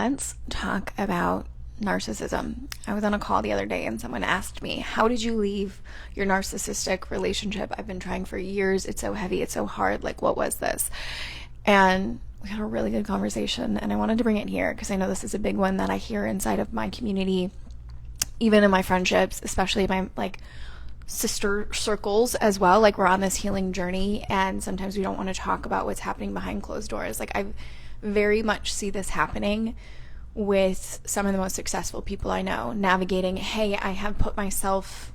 Let's talk about narcissism. I was on a call the other day and someone asked me, how did you leave your narcissistic relationship? I've been trying for years. It's so heavy. It's so hard. Like, what was this? And we had a really good conversation, and I wanted to bring it here because I know this is a big one that I hear inside of my community, even in my friendships, especially my sister circles as well. Like, we're on this healing journey, and sometimes we don't want to talk about what's happening behind closed doors. Like, I very much see this happening with some of the most successful people I know, navigating, hey, I have put myself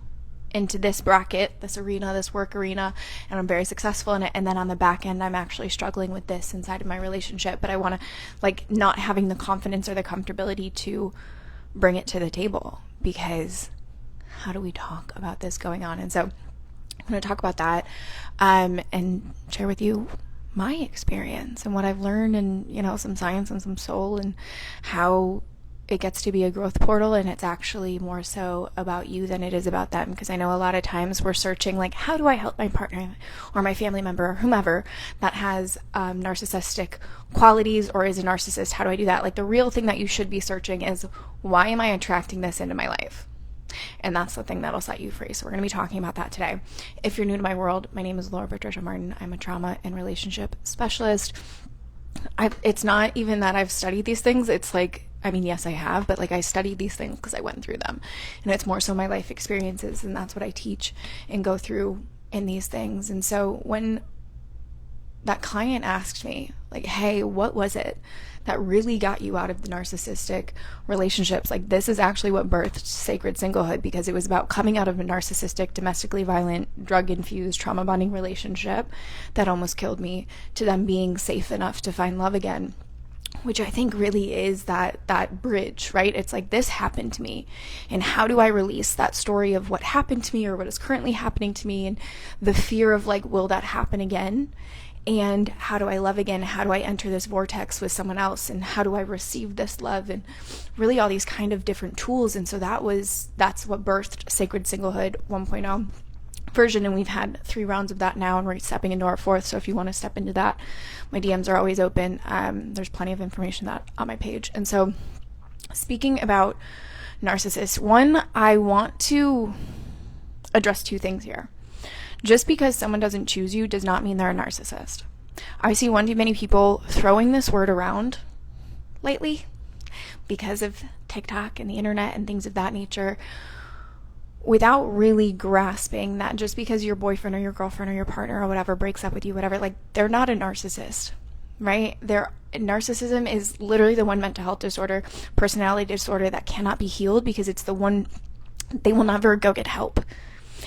into this bracket, this arena, this work arena, and I'm very successful in it. And then on the back end, I'm actually struggling with this inside of my relationship, but I want to, not having the confidence or the comfortability to bring it to the table, because how do we talk about this going on? And so I'm going to talk about that and share with you my experience and what I've learned, and some science and some soul, and how it gets to be a growth portal, and it's actually more so about you than it is about them. Because I know a lot of times we're searching, how do I help my partner or my family member or whomever that has narcissistic qualities or is a narcissist? How do I do that? The real thing that you should be searching is, why am I attracting this into my life? And that's the thing that'll set you free. So we're going to be talking about that today. If you're new to my world, my name is Laura Patricia Martin. I'm a trauma and relationship specialist. It's not even that I've studied these things. It's yes, I have, but I studied these things because I went through them. And it's more so my life experiences, and that's what I teach and go through in these things. And so when that client asked me, hey, what was it that really got you out of the narcissistic relationships? This is actually what birthed Sacred Singlehood, because it was about coming out of a narcissistic, domestically violent, drug-infused, trauma bonding relationship that almost killed me, to them being safe enough to find love again, which I think really is that bridge, right? It's this happened to me, and how do I release that story of what happened to me or what is currently happening to me, and the fear of will that happen again? And how do I love again? How do I enter this vortex with someone else? And how do I receive this love? And really all these kind of different tools. And so that's what birthed Sacred Singlehood 1.0 version. And we've had 3 rounds of that now, and we're stepping into our 4th. So if you want to step into that, my DMs are always open. There's plenty of information on my page. And so speaking about narcissists, one, I want to address 2 things here. Just because someone doesn't choose you does not mean they're a narcissist. I see one too many people throwing this word around lately because of TikTok and the internet and things of that nature, without really grasping that just because your boyfriend or your girlfriend or your partner or whatever breaks up with you, they're not a narcissist, right? Narcissism is literally the one mental health disorder, personality disorder that cannot be healed, because it's the one they will never go get help.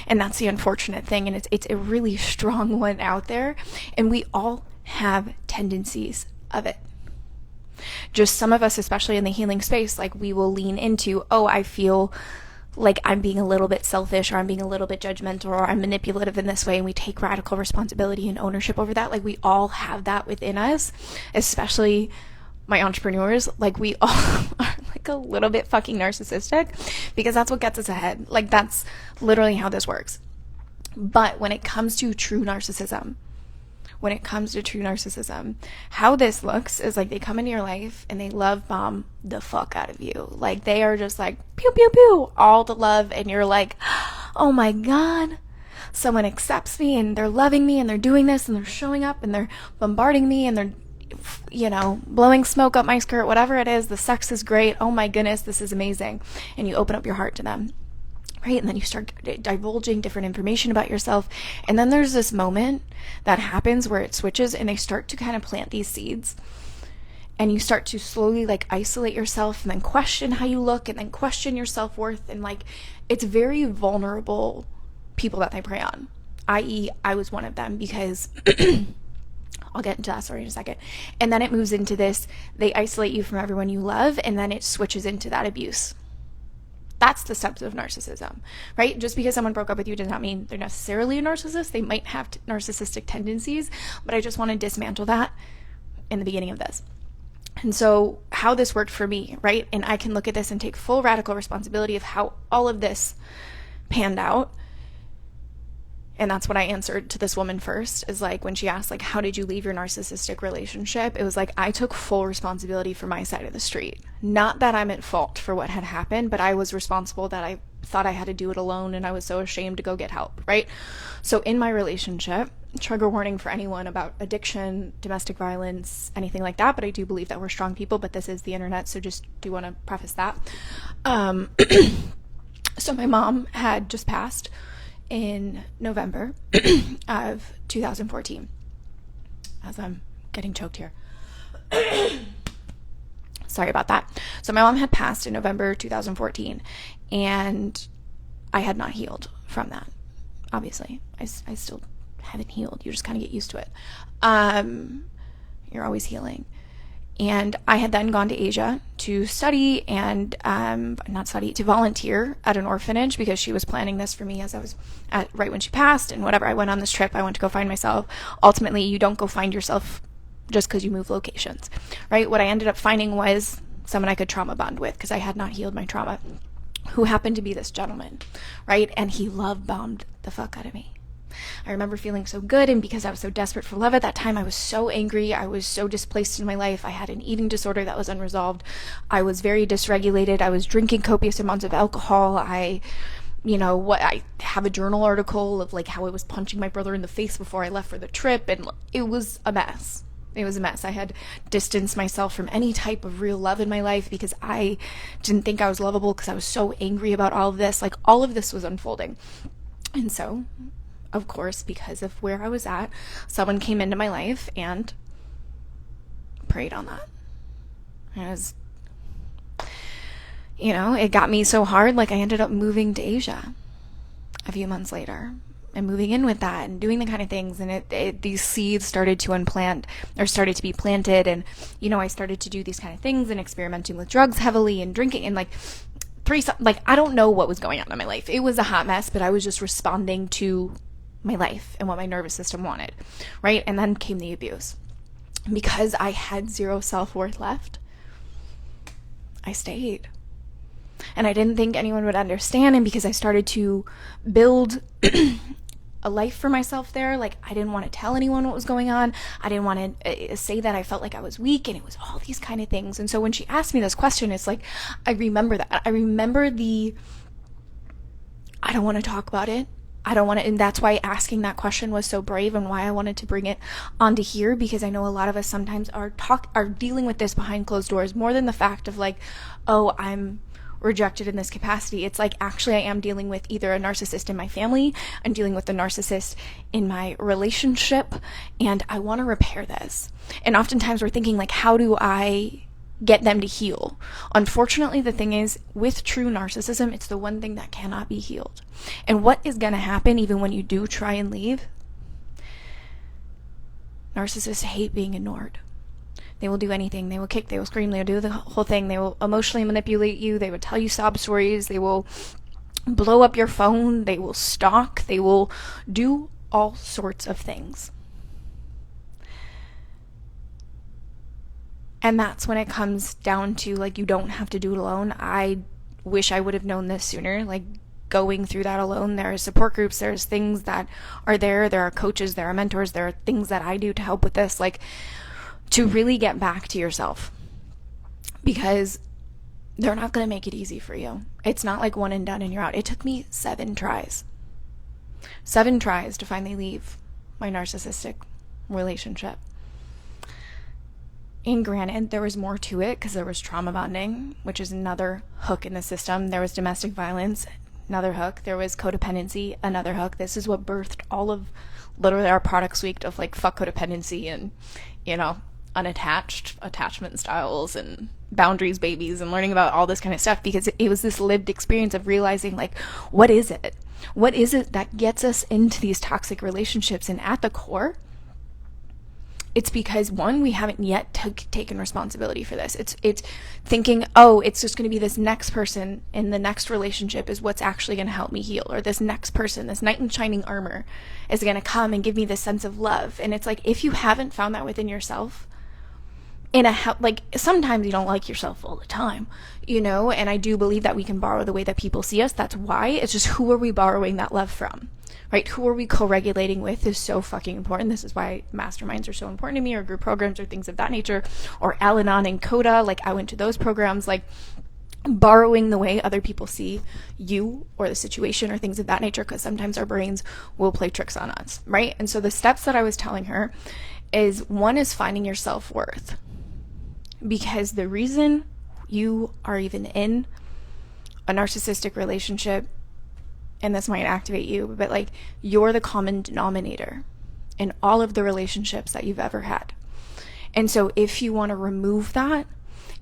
And that's the unfortunate thing, and it's a really strong one out there, and we all have tendencies of it. Just some of us, especially in the healing space, we will lean into, I feel like I'm being a little bit selfish, or I'm being a little bit judgmental, or I'm manipulative in this way, and we take radical responsibility and ownership over that. We all have that within us, especially my entrepreneurs. We all are a little bit fucking narcissistic, because that's what gets us ahead. That's literally how this works. But when it comes to true narcissism, how this looks is they come into your life and they love bomb the fuck out of you. They are just pew pew pew, all the love, and you're oh my god, someone accepts me, and they're loving me, and they're doing this, and they're showing up, and they're bombarding me, and they're blowing smoke up my skirt, whatever it is. The sex is great. Oh my goodness, this is amazing. And you open up your heart to them, right? And then you start divulging different information about yourself. And then there's this moment that happens where it switches, and they start to kind of plant these seeds. And you start to slowly isolate yourself, and then question how you look, and then question your self-worth. And it's very vulnerable people that they prey on. I.e., I was one of them, because I'll get into that story in a second. And then it moves into this, they isolate you from everyone you love, and then it switches into that abuse. That's the steps of narcissism, right? Just because someone broke up with you does not mean they're necessarily a narcissist. They might have narcissistic tendencies, but I just want to dismantle that in the beginning of this. And so how this worked for me, right? And I can look at this and take full radical responsibility of how all of this panned out. And that's what I answered to this woman first, is like, when she asked, like, how did you leave your narcissistic relationship? It was like, I took full responsibility for my side of the street. Not that I'm at fault for what had happened, but I was responsible, that I thought I had to do it alone, and I was so ashamed to go get help, right? So in my relationship, trigger warning for anyone about addiction, domestic violence, anything like that, but I do believe that we're strong people, but this is the internet, so just do want to preface that. So my mom had just passed in November of 2014. As I'm getting choked here. Sorry about that. So my mom had passed in November 2014, and I had not healed from that. Obviously, I still haven't healed. You just kind of get used to it. You're always healing. And I had then gone to Asia to study and, to volunteer at an orphanage, because she was planning this for me as I was right when she passed and whatever. I went on this trip. I went to go find myself. Ultimately, you don't go find yourself just because you move locations, right? What I ended up finding was someone I could trauma bond with, because I had not healed my trauma, who happened to be this gentleman, right? And he love bombed the fuck out of me. I remember feeling so good, and because I was so desperate for love at that time, I was so angry. I was so displaced in my life. I had an eating disorder that was unresolved. I was very dysregulated. I was drinking copious amounts of alcohol. I have a journal article of like how I was punching my brother in the face before I left for the trip, and it was a mess. It was a mess. I had distanced myself from any type of real love in my life because I didn't think I was lovable, because I was so angry about all of this. Like, all of this was unfolding. And so, of course, because of where I was at, someone came into my life and preyed on that. It got me so hard, like I ended up moving to Asia a few months later and moving in with that and doing the kind of things. And these seeds started to started to be planted. And, I started to do these kind of things and experimenting with drugs heavily and drinking and I don't know what was going on in my life. It was a hot mess, but I was just responding to my life and what my nervous system wanted, right? And then came the abuse. Because I had zero self-worth left, I stayed. And I didn't think anyone would understand, and because I started to build a life for myself there, like, I didn't want to tell anyone what was going on. I didn't want to say that I felt like I was weak, and it was all these kind of things. And so when she asked me this question, it's like, I remember that. I remember I don't want to talk about it. I don't want to, and that's why asking that question was so brave, and why I wanted to bring it onto here, because I know a lot of us sometimes are dealing with this behind closed doors, more than the fact of like, oh, I'm rejected in this capacity. It's like, actually, I am dealing with either a narcissist in my family, I'm dealing with a narcissist in my relationship, and I want to repair this. And oftentimes we're thinking, like, how do I get them to heal? Unfortunately, the thing is, with true narcissism, it's the one thing that cannot be healed. And what is going to happen even when you do try and leave? Narcissists hate being ignored. They will do anything. They will kick, they will scream, they will do the whole thing. They will emotionally manipulate you. They will tell you sob stories. They will blow up your phone. They will stalk. They will do all sorts of things. And that's when it comes down to, like, you don't have to do it alone. I wish I would have known this sooner. Like, going through that alone, there are support groups, there's things that are there are coaches, there are mentors, there are things that I do to help with this, like, to really get back to yourself, because they're not going to make it easy for you. It's not like one and done and you're out. It took me 7 tries to finally leave my narcissistic relationship. And granted, there was more to it, because there was trauma bonding, which is another hook in the system. There was domestic violence, another hook. There was codependency, another hook. This is what birthed all of literally our product suite of like fuck codependency and, unattached attachment styles and boundaries babies, and learning about all this kind of stuff, because it was this lived experience of realizing, like, what is it that gets us into these toxic relationships? And at the core, it's because, one, we haven't yet taken responsibility for this. It's thinking, oh, it's just going to be this next person in the next relationship is what's actually going to help me heal, or this next person, this knight in shining armor, is going to come and give me this sense of love. And it's like, if you haven't found that within yourself, like, sometimes you don't like yourself all the time, and I do believe that we can borrow the way that people see us. That's why. It's just, who are we borrowing that love from, right? Who are we co-regulating with is so fucking important. This is why masterminds are so important to me, or group programs, or things of that nature, or Al-Anon and Coda. Like, I went to those programs. Like, borrowing the way other people see you or the situation or things of that nature, because sometimes our brains will play tricks on us, right? And so the steps that I was telling her is, one is finding your self-worth. Because the reason you are even in a narcissistic relationship, and this might activate you, but like, you're the common denominator in all of the relationships that you've ever had. And so if you want to remove that,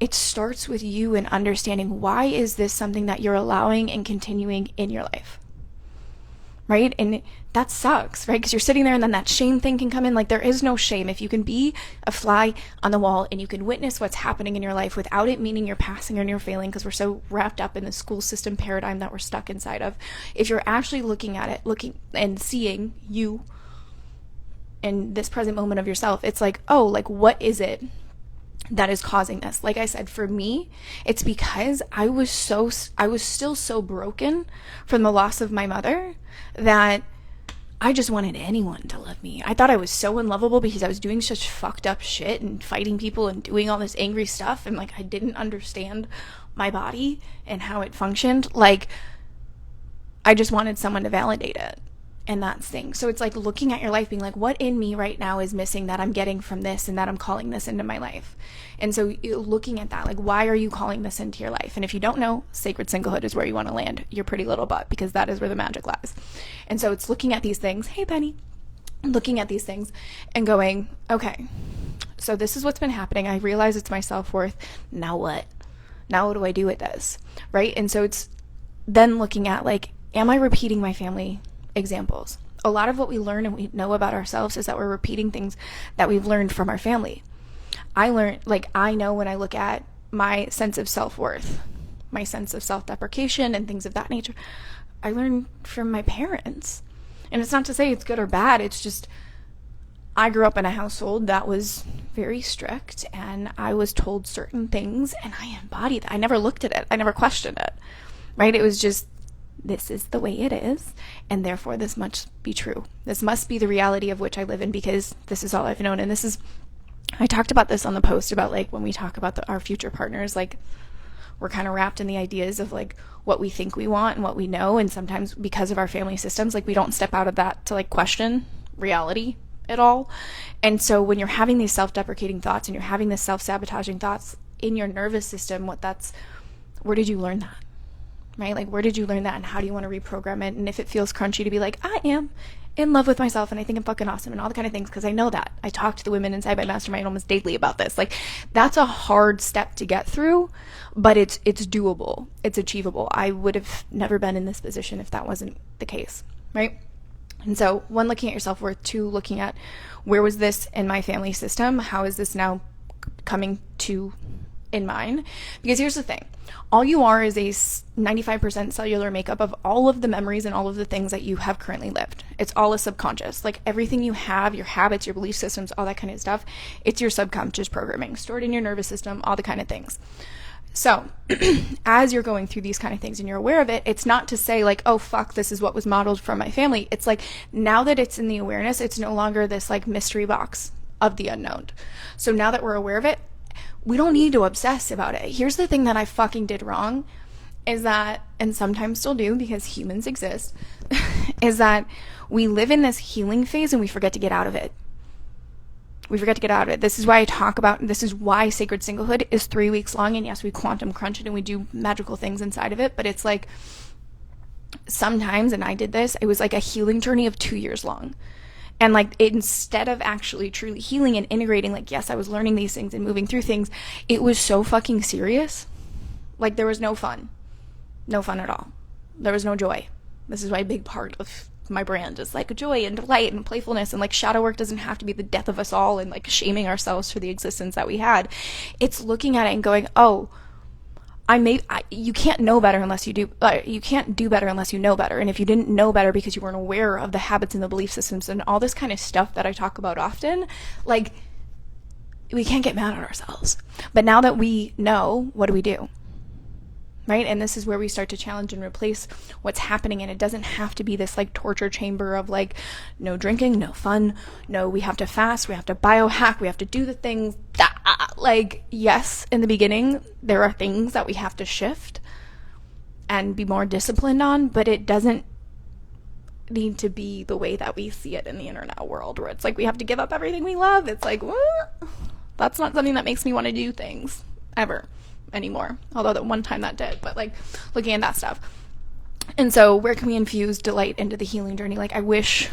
it starts with you and understanding, why is this something that you're allowing and continuing in your life? Right? And that sucks, right? Because you're sitting there, and then that shame thing can come in. Like, there is no shame. If you can be a fly on the wall and you can witness what's happening in your life without it meaning you're passing or you're failing, because we're so wrapped up in the school system paradigm that we're stuck inside of. If you're actually looking at it, looking and seeing you in this present moment of yourself, it's like, oh, like, what is it that is causing this? Like I said, for me, it's because I was still so broken from the loss of my mother that I just wanted anyone to love me. I thought I was so unlovable because I was doing such fucked up shit and fighting people and doing all this angry stuff, and like, I didn't understand my body and how it functioned. Like, I just wanted someone to validate it. And that's thing. So it's like, looking at your life, being like, what in me right now is missing that I'm getting from this, and that I'm calling this into my life? And so looking at that, like, why are you calling this into your life? And if you don't know, sacred singlehood is where you want to land your pretty little butt, because that is where the magic lies. And so it's looking at these things. Hey, Penny. Looking at these things and going, okay, so this is what's been happening. I realize it's my self-worth. Now what? Now what do I do with this? Right? And so it's then looking at, like, am I repeating my family examples? A lot of what we learn and we know about ourselves is that we're repeating things that we've learned from our family. I know when I look at my sense of self-worth, my sense of self-deprecation and things of that nature, I learned from my parents. And it's not to say it's good or bad, it's just, I grew up in a household that was very strict, and I was told certain things, and I embodied that. I never looked at it. I never questioned it, right? It was just, this is the way it is, and therefore this must be true. This must be the reality of which I live in, because this is all I've known. And this is, I talked about this on the post about, like, when we talk about our future partners, like, we're kind of wrapped in the ideas of, like, what we think we want and what we know, and sometimes because of our family systems, like, we don't step out of that to, like, question reality at all. And so when you're having these self-deprecating thoughts and you're having this self-sabotaging thoughts in your nervous system, where did you learn that? Right? Like, where did you learn that, and how do you want to reprogram it? And if it feels crunchy to be like, I am in love with myself and I think I'm fucking awesome and all the kind of things, because I know that. I talk to the women inside my mastermind almost daily about this. Like, that's a hard step to get through, but it's doable. It's achievable. I would have never been in this position if that wasn't the case, right? And so, one, looking at your self-worth. Two, looking at, where was this in my family system? How is this now coming to in mine? Because here's the thing. All you are is a 95% cellular makeup of all of the memories and all of the things that you have currently lived. It's all a subconscious. Like, everything you have, your habits, your belief systems, all that kind of stuff, it's your subconscious programming stored in your nervous system, all the kind of things. So as you're going through these kind of things and you're aware of it, it's not to say, like, oh, fuck, this is what was modeled from my family. It's like, now that it's in the awareness, it's no longer this, like, mystery box of the unknown. So now that we're aware of it, we don't need to obsess about it. Here's the thing that I fucking did wrong, is that, and sometimes still do because humans exist, is that we live in this healing phase and we forget to get out of it. We forget to get out of it. This is why this is why Sacred Singlehood is 3 weeks long, and yes, we quantum crunch it and we do magical things inside of it, but it's like, sometimes, and I did this, it was like a healing journey of 2 years long. And, like, instead of actually truly healing and integrating, like, yes, I was learning these things and moving through things, it was so fucking serious. Like, there was no fun. No fun at all. There was no joy. This is why a big part of my brand is, like, joy and delight and playfulness, and, like, shadow work doesn't have to be the death of us all and, like, shaming ourselves for the existence that we had. It's looking at it and going, oh, you can't know better unless you do. You can't do better unless you know better. And if you didn't know better because you weren't aware of the habits and the belief systems and all this kind of stuff that I talk about often, like, we can't get mad at ourselves. But now that we know, what do? Right? And this is where we start to challenge and replace what's happening. And it doesn't have to be this like torture chamber of like no drinking, no fun, no, we have to fast, we have to biohack, we have to do the things that, like, yes, in the beginning, there are things that we have to shift and be more disciplined on, but it doesn't need to be the way that we see it in the internet world, where it's like we have to give up everything we love. It's like, what? That's not something that makes me want to do things ever anymore, although that one time that did. But like looking at that stuff, and so where can we infuse delight into the healing journey? Like, I wish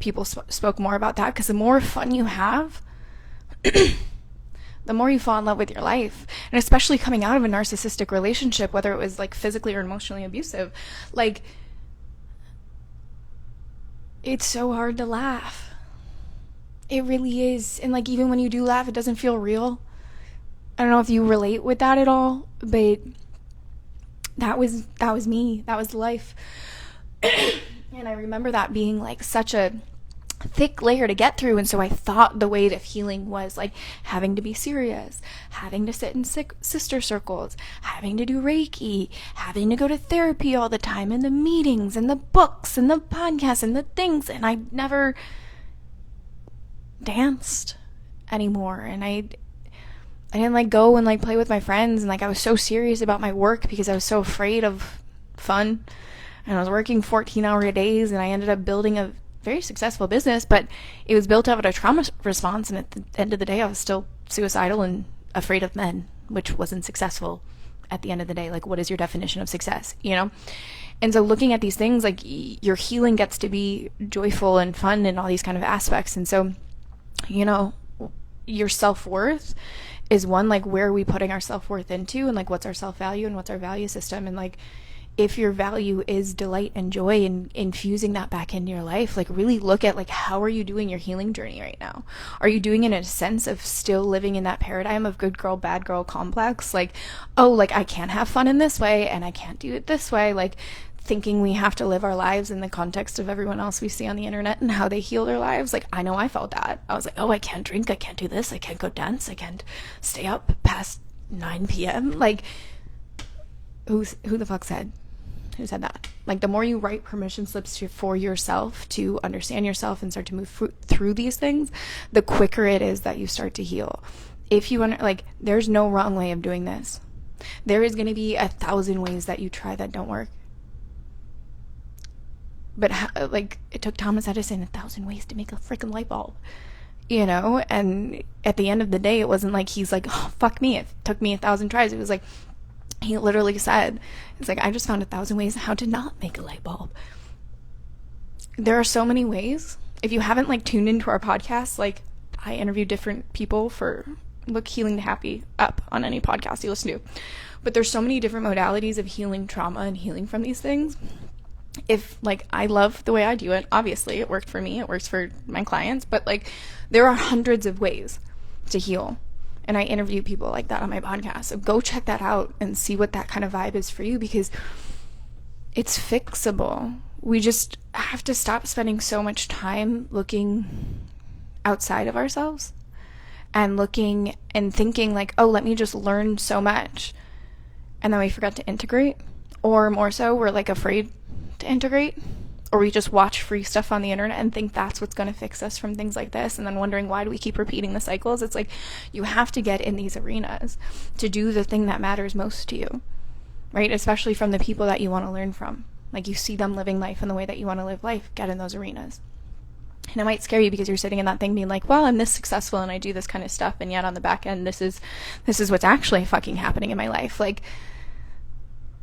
people spoke more about that, because the more fun you have, the more you fall in love with your life. And especially coming out of a narcissistic relationship, whether it was like physically or emotionally abusive, like, it's so hard to laugh. It really is. And like, even when you do laugh, it doesn't feel real. I don't know if you relate with that at all, but that was me. That was life. And I remember that being like such a thick layer to get through. And so I thought the way of healing was like having to be serious, having to sit in sister circles, having to do Reiki, having to go to therapy all the time, and the meetings and the books and the podcasts and the things. And I never danced anymore. And I didn't like go and like play with my friends, and like I was so serious about my work because I was so afraid of fun, and I was working 14-hour days, and I ended up building a very successful business, but it was built out of a trauma response, and at the end of the day I was still suicidal and afraid of men, which wasn't successful at the end of the day. Like, what is your definition of success, you know? And so looking at these things, like, your healing gets to be joyful and fun and all these kind of aspects. And so, you know, your self-worth is one, like, where are we putting our self-worth into, and like what's our self-value and what's our value system. And like, if your value is delight and joy, and infusing that back into your life, like really look at like, how are you doing your healing journey right now? Are you doing it in a sense of still living in that paradigm of good girl, bad girl complex? Like, oh, like I can't have fun in this way and I can't do it this way. Like, thinking we have to live our lives in the context of everyone else we see on the internet and how they heal their lives. Like, I know I felt that. I was like, oh, I can't drink, I can't do this, I can't go dance, I can't stay up past 9 p.m. Like, who the fuck said? Who said that? Like, the more you write permission slips for yourself to understand yourself and start to move through these things, the quicker it is that you start to heal. If you want, like, there's no wrong way of doing this. There is going to be 1,000 ways that you try that don't work. But like, it took Thomas Edison 1,000 ways to make a freaking light bulb, you know? And at the end of the day, it wasn't like he's like, oh, fuck me, it took me 1,000 tries. It was like, he literally said, it's like, I just found 1,000 ways how to not make a light bulb. There are so many ways. If you haven't like tuned into our podcast, like, I interview different people for Look Healing to Happy up on any podcast you listen to. But there's so many different modalities of healing trauma and healing from these things. If like, I love the way I do it, obviously it worked for me, it works for my clients, but like, there are hundreds of ways to heal. And I interview people like that on my podcast. So go check that out and see what that kind of vibe is for you, because it's fixable. We just have to stop spending so much time looking outside of ourselves and looking and thinking like, oh, let me just learn so much. And then we forget to integrate, or more so, we're like afraid to integrate, or we just watch free stuff on the internet and think that's what's going to fix us from things like this, and then wondering why do we keep repeating the cycles. It's like, you have to get in these arenas to do the thing that matters most to you, right? Especially from the people that you want to learn from. Like, you see them living life in the way that you want to live life, get in those arenas. And it might scare you because you're sitting in that thing being like, well, I'm this successful and I do this kind of stuff, and yet on the back end, this is what's actually fucking happening in my life. Like,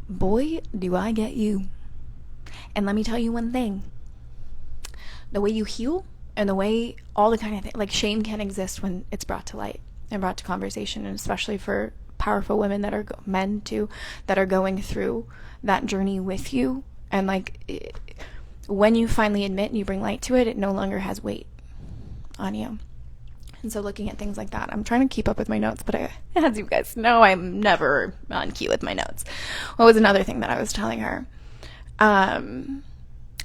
boy, do I get you. And let me tell you one thing. The way you heal, and the way all the kind of things, like, shame can exist when it's brought to light and brought to conversation, and especially for powerful women that are men too, that are going through that journey with you. And like, when you finally admit and you bring light to it, it no longer has weight on you. And so looking at things like that, I'm trying to keep up with my notes, but as you guys know, I'm never on key with my notes. What was another thing that I was telling her?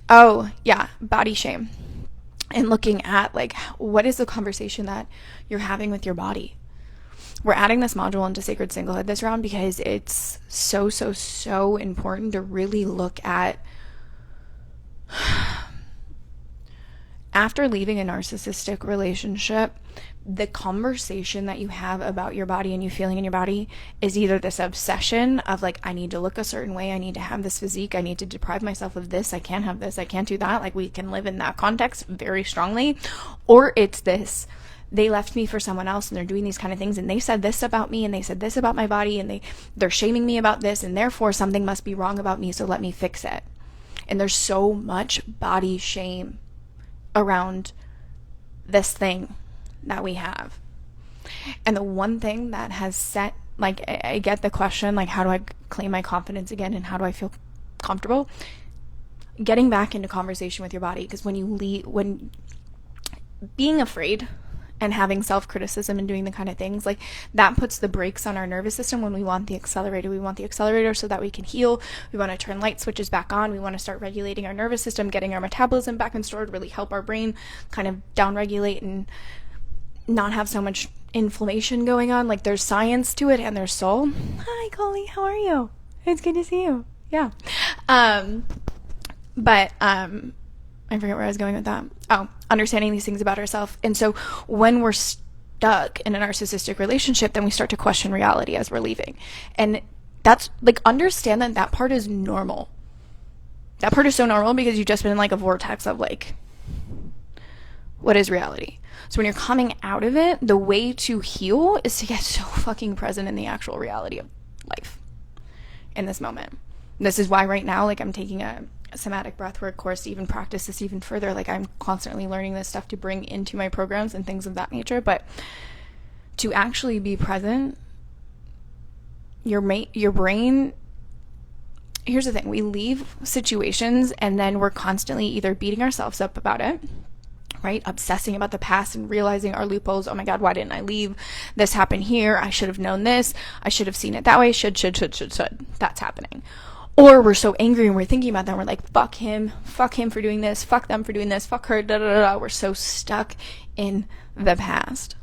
Oh yeah, body shame. and looking at like, what is the conversation that you're having with your body? We're adding this module into Sacred Singlehood this round because it's so, so, so important to really look at after leaving a narcissistic relationship, the conversation that you have about your body and you feeling in your body is either this obsession of like, I need to look a certain way, I need to have this physique, I need to deprive myself of this, I can't have this, I can't do that. Like, we can live in that context very strongly. Or it's this, they left me for someone else and they're doing these kind of things and they said this about me and they said this about my body and they're shaming me about this and therefore something must be wrong about me, so let me fix it. And there's so much body shame around this thing that we have. And the one thing that has set, like, I get the question, like, how do I claim my confidence again and how do I feel comfortable? Getting back into conversation with your body, because when being afraid and having self-criticism and doing the kind of things, like, that puts the brakes on our nervous system when we want the accelerator. We want the accelerator so that we can heal. We want to turn light switches back on. We want to start regulating our nervous system, getting our metabolism back in stored, really help our brain kind of down-regulate and not have so much inflammation going on. Like, there's science to it and there's soul. Hi, Coley. How are you? It's good to see you. Yeah. I forget where I was going with that. Oh, understanding these things about ourselves. And so when we're stuck in a narcissistic relationship, then we start to question reality as we're leaving. And that's like, understand that that part is normal. That part is so normal because you've just been in like a vortex of like, what is reality? So when you're coming out of it, the way to heal is to get so fucking present in the actual reality of life in this moment. This is why right now, like, I'm taking a somatic breathwork course to even practice this even further. Like, I'm constantly learning this stuff to bring into my programs and things of that nature. But to actually be present, your brain, here's the thing, we leave situations and then we're constantly either beating ourselves up about it, right? Obsessing about the past and realizing our loopholes. Oh my God, why didn't I leave? This happened here. I should have known this. I should have seen it that way. Should. That's happening. Or we're so angry and we're thinking about that and we're like, fuck him for doing this, fuck them for doing this, fuck her, da da da da. We're so stuck in the past.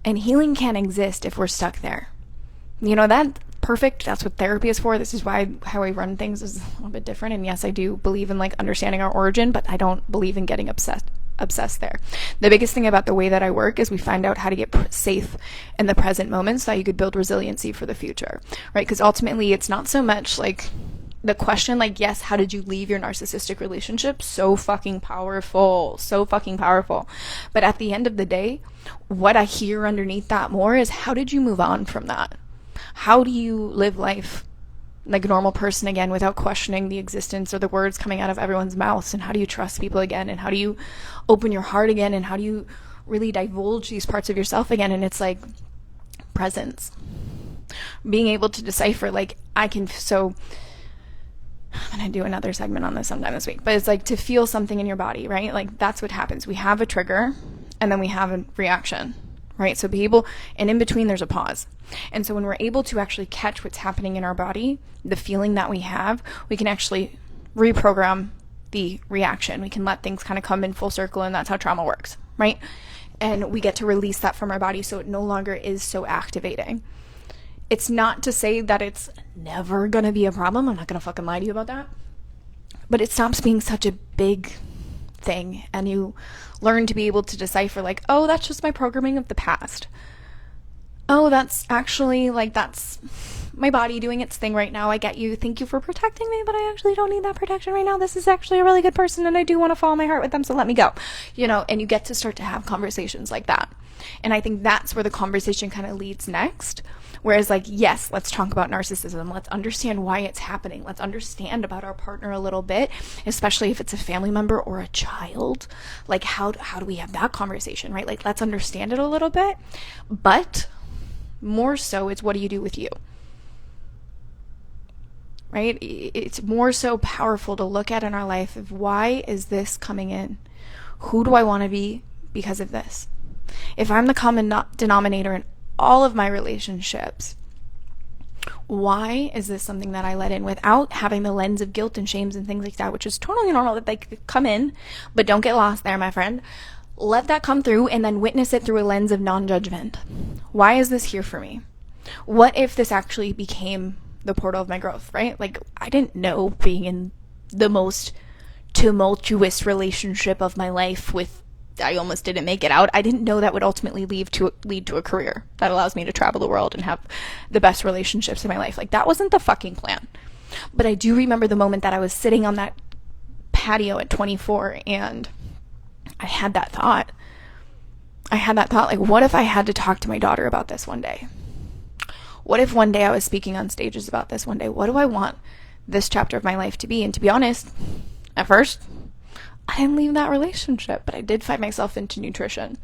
And healing can't exist if we're stuck there. You know, that's perfect. That's what therapy is for. This is why how I run things is a little bit different. And yes, I do believe in like understanding our origin, but I don't believe in getting obsessed there. The biggest thing about the way that I work is we find out how to get safe in the present moment so that you could build resiliency for the future, right? Because ultimately it's not so much like the question, like, yes, how did you leave your narcissistic relationship? So fucking powerful. But at the end of the day, what I hear underneath that more is, how did you move on from that? How do you live life like a normal person again without questioning the existence or the words coming out of everyone's mouths? And how do you trust people again? And how do you open your heart again? And how do you really divulge these parts of yourself again? And it's like presence. Being able to decipher, like, I'm going to do another segment on this sometime this week, but it's like to feel something in your body, right? Like, that's what happens. We have a trigger and then we have a reaction, right? So be able, and in between there's a pause. And so when we're able to actually catch what's happening in our body, the feeling that we have, we can actually reprogram the reaction. We can let things kind of come in full circle, and that's how trauma works, right? And we get to release that from our body so it no longer is so activating. It's not to say that it's never going to be a problem. I'm not going to fucking lie to you about that. But it stops being such a big thing, and you learn to be able to decipher, like, oh, that's just my programming of the past. Oh, that's actually, like, that's my body doing its thing right now. I get you. Thank you for protecting me, but I actually don't need that protection right now. This is actually a really good person, and I do want to follow my heart with them, so let me go. You know, and you get to start to have conversations like that. And I think that's where the conversation kind of leads next. Whereas, like, yes, let's talk about narcissism. Let's understand why it's happening. Let's understand about our partner a little bit, especially if it's a family member or a child. Like, how do we have that conversation, right? Like, let's understand it a little bit. But more so, it's what do you do with you, right? It's more so powerful to look at in our life of, why is this coming in? Who do I want to be because of this? If I'm the common denominator in all of my relationships, Why is this something that I let in without having the lens of guilt and shames and things like that, which is totally normal that they could come in, but don't get lost there, my friend. Let that come through and then witness it through a lens of non-judgment. Why is this here for me? What if this actually became the portal of my growth, right? Like, I didn't know being in the most tumultuous relationship of my life with, I almost didn't make it out. I didn't know that would ultimately lead to a career that allows me to travel the world and have the best relationships in my life. Like, that wasn't the fucking plan. But I do remember the moment that I was sitting on that patio at 24 and I had that thought. Like, what if I had to talk to my daughter about this one day? What if one day I was speaking on stages about this one day? What do I want this chapter of my life to be? And to be honest, at first, I didn't leave that relationship, but I did find myself into nutrition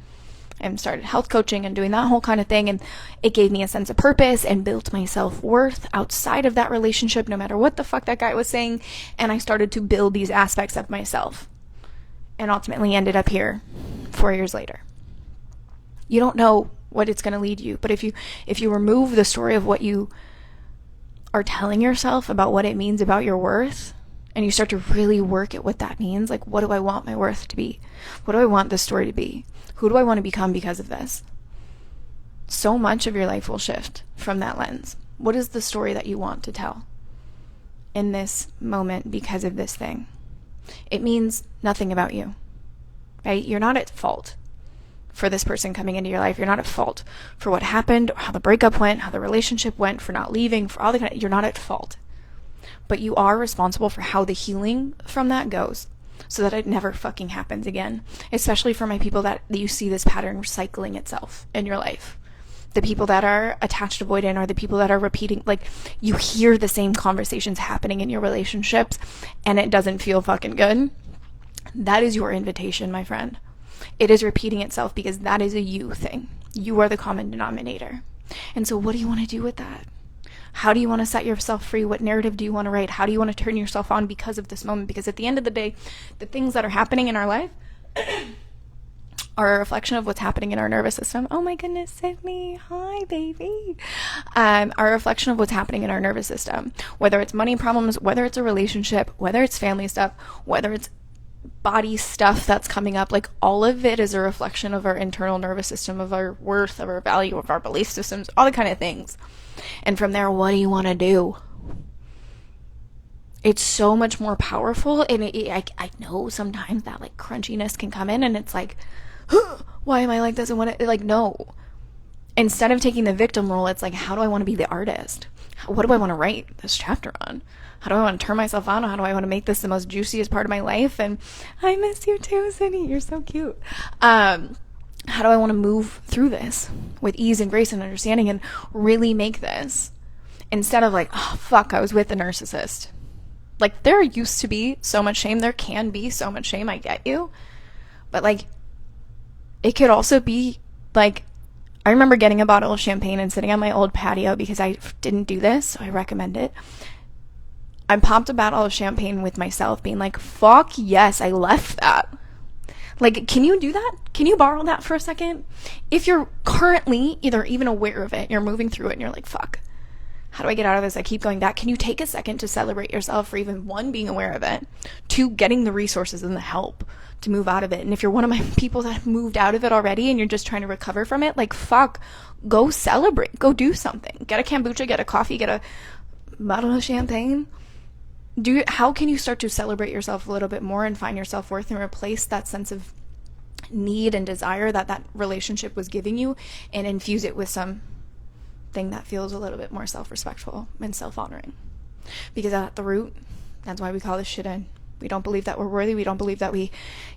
and started health coaching and doing that whole kind of thing. And it gave me a sense of purpose and built my self-worth outside of that relationship, no matter what the fuck that guy was saying. And I started to build these aspects of myself and ultimately ended up here 4 years later. You don't know what it's going to lead you, but if you remove the story of what you are telling yourself about what it means about your worth, and you start to really work at what that means, like, what do I want my worth to be? What do I want this story to be? Who do I want to become because of this? So much of your life will shift from that lens. What is the story that you want to tell in this moment because of this thing? It means nothing about you, right? You're not at fault for this person coming into your life. You're not at fault for what happened, or how the breakup went, how the relationship went, for not leaving, for all the kind of, you're not at fault. But you are responsible for how the healing from that goes, so that it never fucking happens again. Especially for my people that you see this pattern recycling itself in your life. The people that are attached avoidant, or the people that are repeating, like, you hear the same conversations happening in your relationships and it doesn't feel fucking good. That is your invitation, my friend. It is repeating itself because that is a you thing. You are the common denominator. And so what do you want to do with that? How do you want to set yourself free? What narrative do you want to write? How do you want to turn yourself on because of this moment? Because at the end of the day, the things that are happening in our life are a reflection of what's happening in our nervous system. Oh my goodness, Sydney. Hi, baby. Are a reflection of what's happening in our nervous system. Whether it's money problems, whether it's a relationship, whether it's family stuff, whether it's body stuff that's coming up, like, all of it is a reflection of our internal nervous system, of our worth, of our value, of our belief systems, all the kind of things. And from there, what do you want to do? It's so much more powerful. And I know sometimes that, like, crunchiness can come in and it's like, why am I like this? And what, like, no. Instead of taking the victim role, it's like, how do I want to be the artist? What do I want to write this chapter on? How do I want to turn myself on? How do I want to make this the most juiciest part of my life? And I miss you too, Sydney. You're so cute. How do I want to move through this with ease and grace and understanding and really make this, instead of like, oh, fuck, I was with a narcissist. Like, there used to be so much shame. There can be so much shame. I get you. But, like, it could also be, like, I remember getting a bottle of champagne and sitting on my old patio because I didn't do this, so I recommend it. I popped a bottle of champagne with myself being like, fuck yes, I left that. Like, can you do that? Can you borrow that for a second? If you're currently either even aware of it, you're moving through it and you're like, fuck, how do I get out of this? I keep going back. Can you take a second to celebrate yourself for even, one, being aware of it, two, getting the resources and the help to move out of it? And if you're one of my people that have moved out of it already and you're just trying to recover from it, like, fuck, go celebrate, go do something. Get a kombucha, get a coffee, get a bottle of champagne. How can you start to celebrate yourself a little bit more and find your self-worth and replace that sense of need and desire that that relationship was giving you, and infuse it with something that feels a little bit more self-respectful and self-honoring? Because at the root, that's why we call this shit in. We don't believe that we're worthy. We don't believe that we,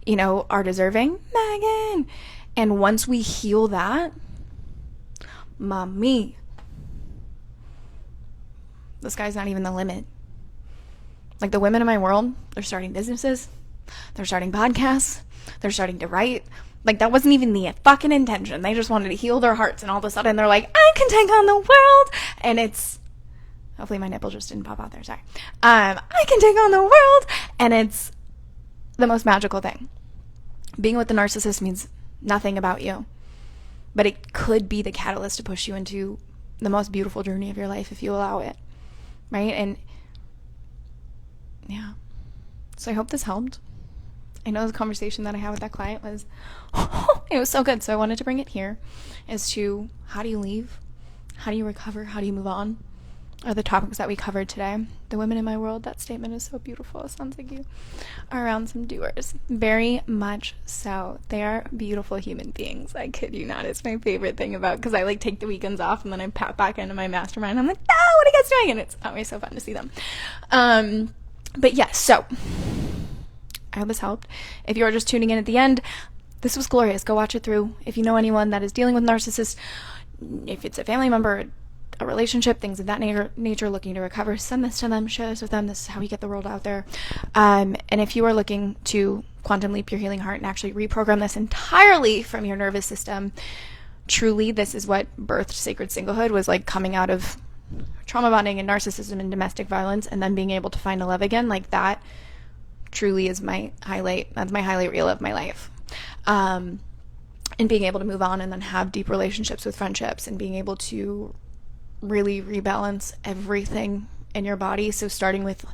are deserving. Megan! And once we heal that, mommy, the sky's not even the limit. Like, the women in my world, they're starting businesses, they're starting podcasts, they're starting to write. Like, that wasn't even the fucking intention. They just wanted to heal their hearts, and all of a sudden they're like, I can take on the world. And it's, hopefully my nipple just didn't pop out there, sorry. I can take on the world, and it's the most magical thing. Being with the narcissist means nothing about you, but it could be the catalyst to push you into the most beautiful journey of your life if you allow it, right? And yeah, so I hope this helped. I know the conversation that I had with that client was it was so good, so I wanted to bring it here as to how do you leave, how do you recover, how do you move on, are the topics that we covered today. The women in my world, that statement is so beautiful. It sounds like you are around some doers. Very much so. They are beautiful human beings. I kid you not. It's my favorite thing about, because I like take the weekends off and then I pop back into my mastermind. I'm like, oh, what are you guys doing? And it's always so fun to see them. But yes, so I hope this helped. If you are just tuning in at the end, this was glorious. Go watch it through. If you know anyone that is dealing with narcissists, if it's a family member, a relationship, things of that nature, looking to recover, send this to them, share this with them. This is how we get the world out there. And if you are looking to quantum leap your healing heart and actually reprogram this entirely from your nervous system, truly this is what birthed Sacred Singlehood, was like coming out of trauma bonding and narcissism and domestic violence and then being able to find a love again. Like that truly is my highlight. That's my highlight reel of my life. And being able to move on and then have deep relationships with friendships and being able to really rebalance everything in your body. So starting with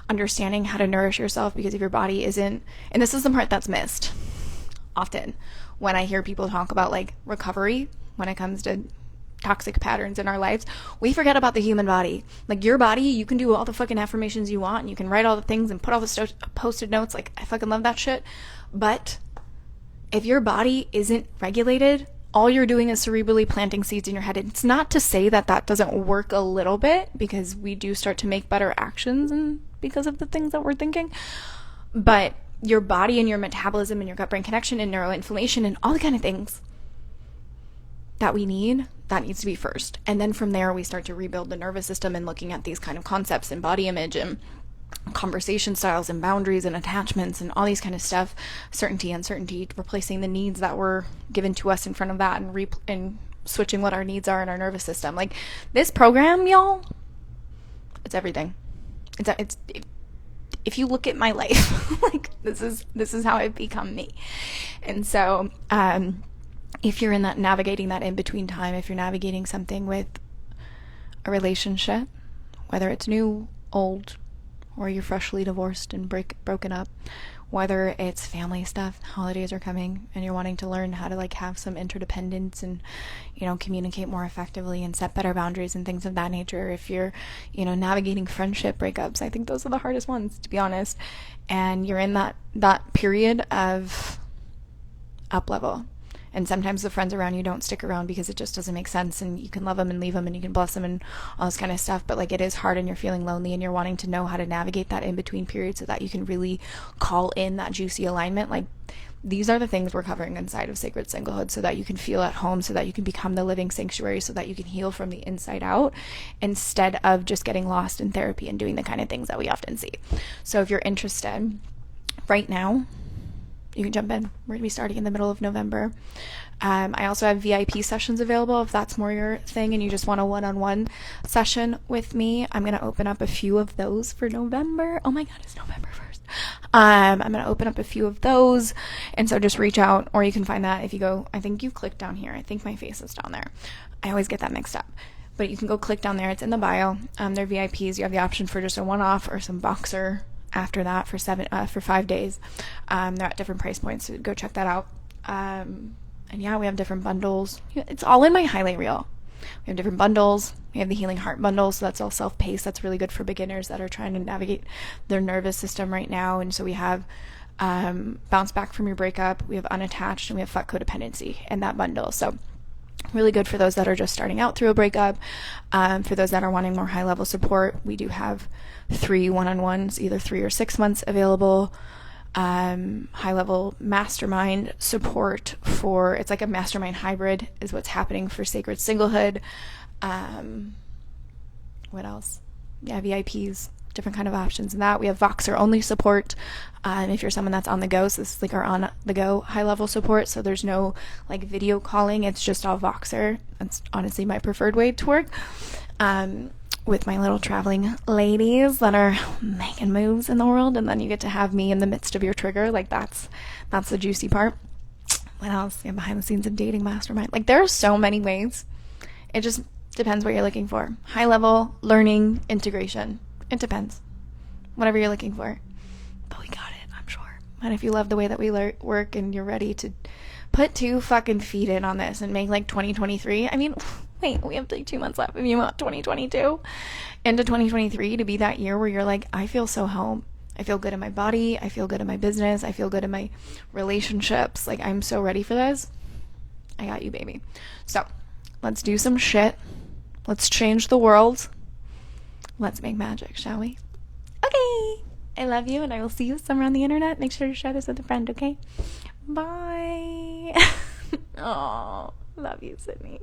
understanding how to nourish yourself, because if your body isn't, and this is the part that's missed often when I hear people talk about like recovery when it comes to toxic patterns in our lives, we forget about the human body. Like your body, you can do all the fucking affirmations you want and you can write all the things and put all the post-it notes. Like I fucking love that shit. But if your body isn't regulated, all you're doing is cerebrally planting seeds in your head. It's not to say that that doesn't work a little bit, because we do start to make better actions and because of the things that we're thinking. But your body and your metabolism and your gut-brain connection and neuroinflammation and all the kind of things that we need, that needs to be first. And then from there, we start to rebuild the nervous system and looking at these kind of concepts and body image and conversation styles and boundaries and attachments and all these kind of stuff, certainty, uncertainty, replacing the needs that were given to us in front of that and switching what our needs are in our nervous system. Like this program, y'all, it's everything. It's if you look at my life, like this is how I've become me. And so if you're in that navigating that in between time, if you're navigating something with a relationship, whether it's new, old, or you're freshly divorced and broken up, whether it's family stuff, holidays are coming, and you're wanting to learn how to like have some interdependence and, you know, communicate more effectively and set better boundaries and things of that nature. If you're, you know, navigating friendship breakups, I think those are the hardest ones, to be honest. And you're in that period of up level. And sometimes the friends around you don't stick around because it just doesn't make sense, and you can love them and leave them and you can bless them and all this kind of stuff. But like it is hard and you're feeling lonely and you're wanting to know how to navigate that in between period so that you can really call in that juicy alignment. Like these are the things we're covering inside of Sacred Singlehood, so that you can feel at home, so that you can become the living sanctuary, so that you can heal from the inside out instead of just getting lost in therapy and doing the kind of things that we often see. So if you're interested right now, you can jump in. We're going to be starting in the middle of November. I also have VIP sessions available if that's more your thing and you just want a one-on-one session with me. I'm going to open up a few of those for November. Oh my God, it's November 1st. I'm going to open up a few of those. And so just reach out, or you can find that if you go, I think you click down here. I think my face is down there. I always get that mixed up. But you can go click down there. It's in the bio. They're VIPs. You have the option for just a one-off or some Boxer after that for 5 days. They're at different price points, so go check that out. And yeah, we have different bundles. It's all in my highlight reel. We have different bundles. We have the Healing Heart bundle, so that's all self-paced. That's really good for beginners that are trying to navigate their nervous system right now. And so we have Bounce Back from Your Breakup, we have Unattached, and we have Fuck Codependency in that bundle. So really good for those that are just starting out through a breakup. For those that are wanting more high-level support, we do have 3 one-on-ones, either 3 or 6 months available. High-level mastermind support for, it's like a mastermind hybrid is what's happening for Sacred Singlehood. What else? Yeah, VIPs, different kind of options in that. We have Voxer only support. If you're someone that's on the go, so this is like our on the go high level support. So there's no like video calling. It's just all Voxer. That's honestly my preferred way to work. With my little traveling ladies that are making moves in the world, and then you get to have me in the midst of your trigger. Like that's the juicy part. What else? Yeah, behind the scenes of dating mastermind. Like there are so many ways. It just Depends what you're looking for. High level, learning, integration. It depends. Whatever you're looking for. But we got it, I'm sure. And if you love the way that we work and you're ready to put 2 fucking feet in on this and make like 2023, I mean, wait, we have like 2 months left if you want 2022 into 2023 to be that year where you're like, I feel so home. I feel good in my body. I feel good in my business. I feel good in my relationships. Like, I'm so ready for this. I got you, baby. So let's do some shit. Let's change the world. Let's make magic, shall we? Okay. I love you, and I will see you somewhere on the internet. Make sure to share this with a friend, okay? Bye. Oh, love you, Sydney.